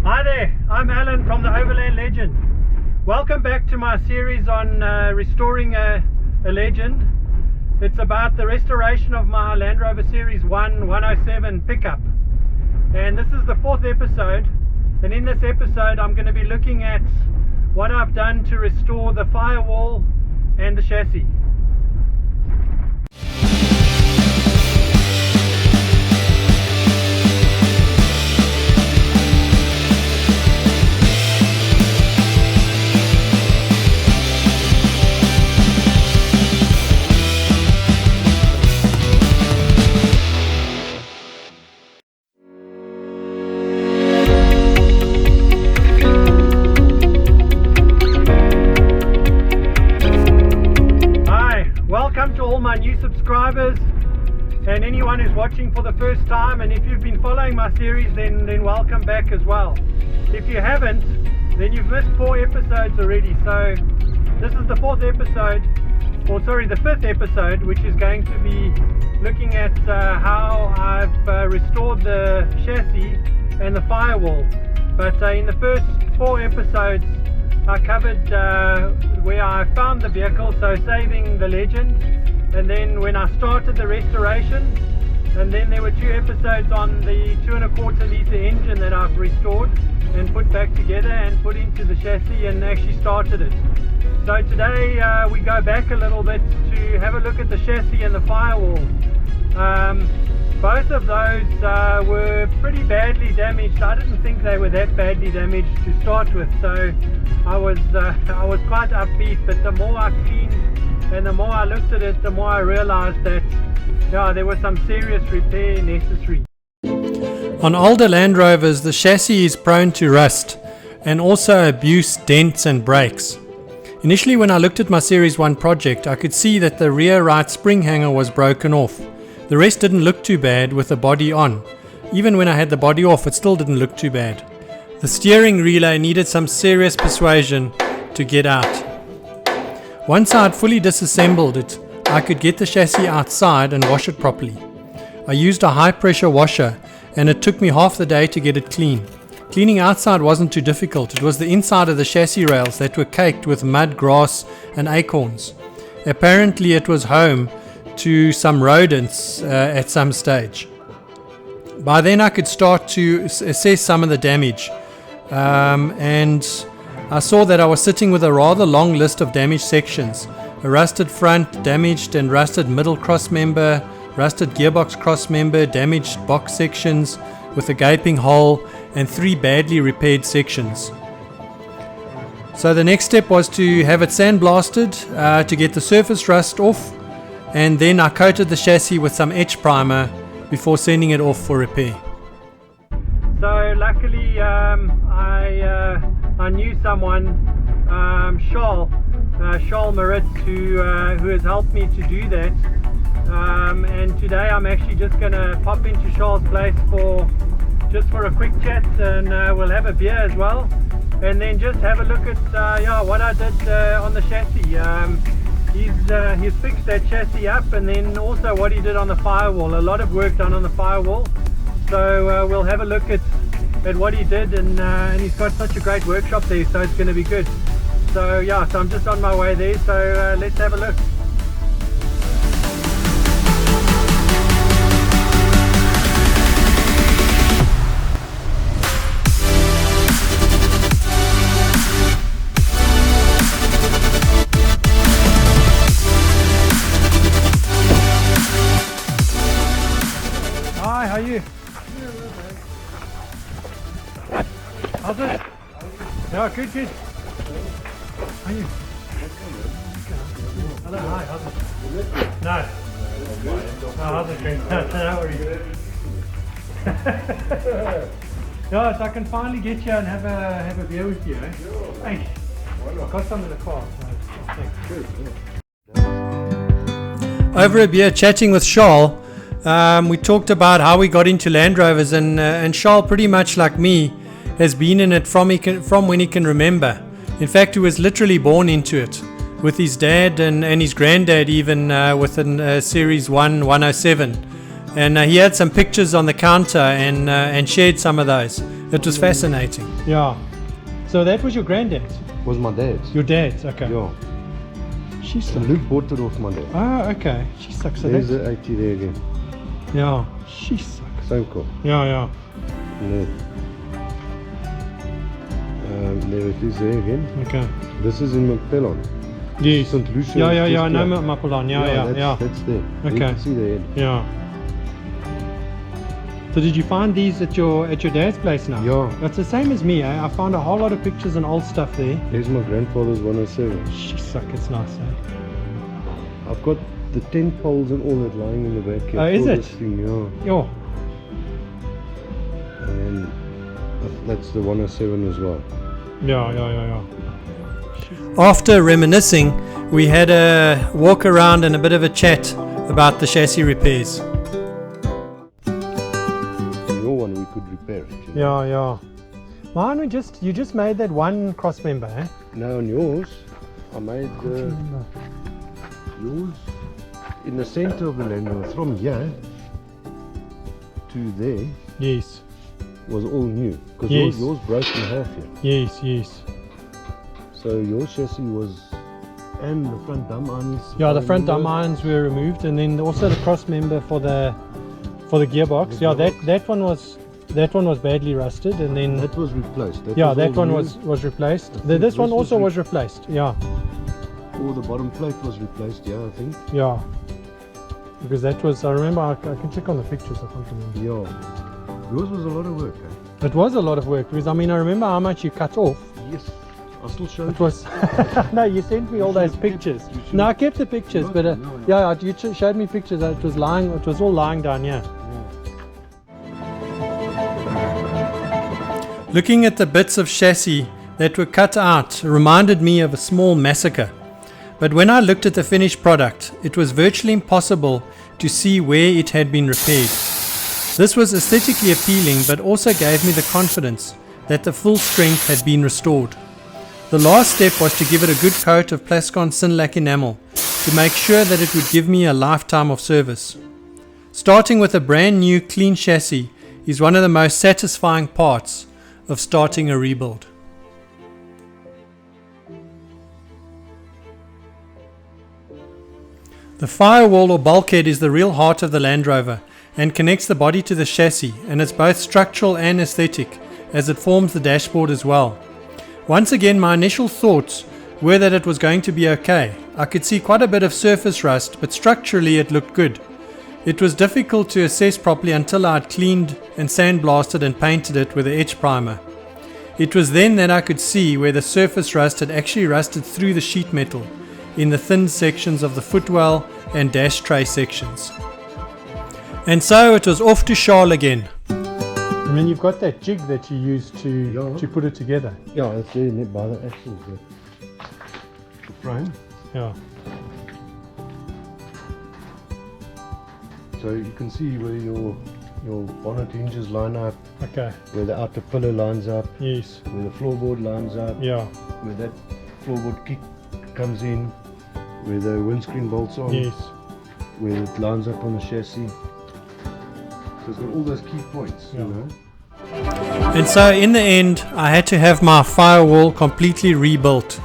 Hi there, I'm Alan from the Overland Legend. Welcome back to my series on restoring a legend. It's about the restoration of my Land Rover Series 107 pickup. And this is the 4th episode. And in this episode I'm going to be looking at what I've done to restore the firewall and the chassis. Welcome to all my new subscribers and anyone who's watching for the first time, and if you've been following my series then welcome back as well. If you haven't, then you've missed 4 episodes already. So this is the 4th episode, or sorry, the 5th episode, which is going to be looking at how I've restored the chassis and the firewall. But in the first 4 episodes I covered where I found the vehicle, so saving the legend, and then when I started the restoration, and then there were 2 episodes on the 2.25 litre engine that I've restored and put back together and put into the chassis and actually started it. So today we go back a little bit to have a look at the chassis and the firewall. Both of those were pretty badly damaged. I didn't think they were that badly damaged to start with, so I was quite upbeat. But the more I cleaned and the more I looked at it, the more I realized that there was some serious repair necessary. On older Land Rovers, the chassis is prone to rust and also abuse, dents and breaks. Initially, when I looked at my Series 1 project, I could see that the rear right spring hanger was broken off. The rest didn't look too bad with the body on. Even when I had the body off, it still didn't look too bad. The steering relay needed some serious persuasion to get out. Once I had fully disassembled it, I could get the chassis outside and wash it properly. I used a high pressure washer and it took me half the day to get it clean. Cleaning outside wasn't too difficult. It was the inside of the chassis rails that were caked with mud, grass and acorns. Apparently it was home to some rodents at some stage. By then I could start to assess some of the damage, and I saw that I was sitting with a rather long list of damaged sections: a rusted front, damaged and rusted middle cross member, rusted gearbox cross member, damaged box sections with a gaping hole, and 3 badly repaired sections. So the next step was to have it sandblasted to get the surface rust off, and then I coated the chassis with some etch primer before sending it off for repair. So luckily I knew someone, Sharl Maritz, who has helped me to do that, and today I'm actually just going to pop into Sharl's place for a quick chat, and we'll have a beer as well, and then just have a look at what I did on the chassis. He's fixed that chassis up, and then also what he did on the firewall. A lot of work done on the firewall, so we'll have a look at what he did, and he's got such a great workshop there, so it's going to be good. So so I'm just on my way there, so let's have a look. Hi, how are you? How's it? Yeah, good. How are you? Hello, hi, how's it? No. No, how's it going? How are you? Yeah, so I can finally get you and have a beer with you, eh? Thanks. I've got some in the car, so thanks. Over a beer chatting with Sharl, we talked about how we got into Land Rovers, and Sharl, pretty much like me, has been in it from when he can remember. In fact, he was literally born into it, with his dad and his granddad even within Series 107. And he had some pictures on the counter and shared some of those. It was fascinating. Yeah. So that was your granddad's? Was my dad's. Your dad's, okay. Yeah. She So sucks. Luke bought it off my dad. Oh, okay. She sucks. So There's that's, the 80 there again. yeah. She sucks. Same car. Yeah, yeah. There it is there again. Okay. This is in McPellon. Yes. St. Lucia. Yeah, yeah, yeah. I just know here. Mapelon. Yeah. That's there. You Okay. can see the head. Yeah. So did you find these at your dad's place now? Yeah. That's the same as me. I found a whole lot of pictures and old stuff there. There's my grandfather's 107. She suck. It's nice, eh? I've got the tent poles and all that lying in the back here. Oh, is for it? This thing, yeah. Yo. And then that's the 107 as well. Yeah. After reminiscing, we had a walk around and a bit of a chat about the chassis repairs. In your one we could repair it. You know? Yeah. Mine you just made that one cross member, eh? Now on yours, I made yours in the center of the Land Rover, from here to there Yes. was all new. Because Yes. yours broke in half here. Yes. So your chassis was, and the front dumb irons. Yeah, the front dumb irons were removed, and then also the cross member for the gearbox. Yeah, that one was badly rusted, and then That was replaced. that all one new. was replaced. I think This this one was also was replaced. Yeah. Or the bottom plate was replaced, yeah, I think. Yeah. Because that was, I remember, I can check on the pictures, I can't remember. Yeah. Yours was a lot of work, eh? It was a lot of work, because I remember how much you cut off. Yes. I'll still show It was, no, you sent me all those pictures. No, I kept the pictures, but you showed me pictures. It was all lying down here. Looking at the bits of chassis that were cut out reminded me of a small massacre. But when I looked at the finished product, it was virtually impossible to see where it had been repaired. This was aesthetically appealing, but also gave me the confidence that the full strength had been restored. The last step was to give it a good coat of Plascon Synlac enamel to make sure that it would give me a lifetime of service. Starting with a brand new clean chassis is one of the most satisfying parts of starting a rebuild. The firewall or bulkhead is the real heart of the Land Rover and connects the body to the chassis, and it's both structural and aesthetic as it forms the dashboard as well. Once again, my initial thoughts were that it was going to be okay. I could see quite a bit of surface rust, but structurally it looked good. It was difficult to assess properly until I had cleaned and sandblasted and painted it with the etch primer. It was then that I could see where the surface rust had actually rusted through the sheet metal in the thin sections of the footwell and dash tray sections. And so it was off to Sharl again. I mean, you've got that jig that you used to put it together. Yeah, it's there by the axles there. The frame. Yeah. So you can see where your bonnet hinges line up, Okay. where the outer pillar lines up, Yes. where the floorboard lines up, Yeah. where that floorboard kick comes in, where the windscreen bolts on, Yes. where it lines up on the chassis. So it's got all those key points, Yeah. you know. And so in the end, I had to have my firewall completely rebuilt.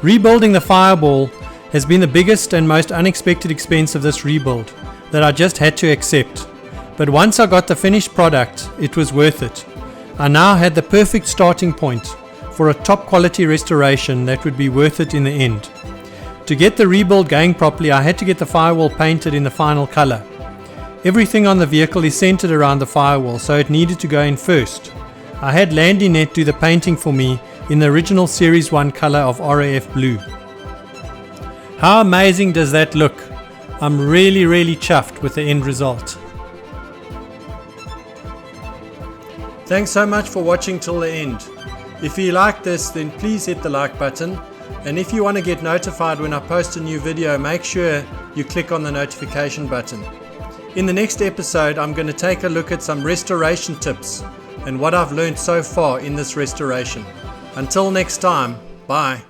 Rebuilding the firewall has been the biggest and most unexpected expense of this rebuild that I just had to accept. But once I got the finished product, it was worth it. I now had the perfect starting point for a top quality restoration that would be worth it in the end. To get the rebuild going properly, I had to get the firewall painted in the final color. Everything on the vehicle is centered around the firewall, so it needed to go in first. I had Landy do the painting for me in the original Series 1 color of RAF blue. How amazing does that look? I'm really chuffed with the end result. Thanks so much for watching till the end. If you like this, then please hit the like button. And if you want to get notified when I post a new video, make sure you click on the notification button. In the next episode, I'm going to take a look at some restoration tips and what I've learned so far in this restoration. Until next time, bye.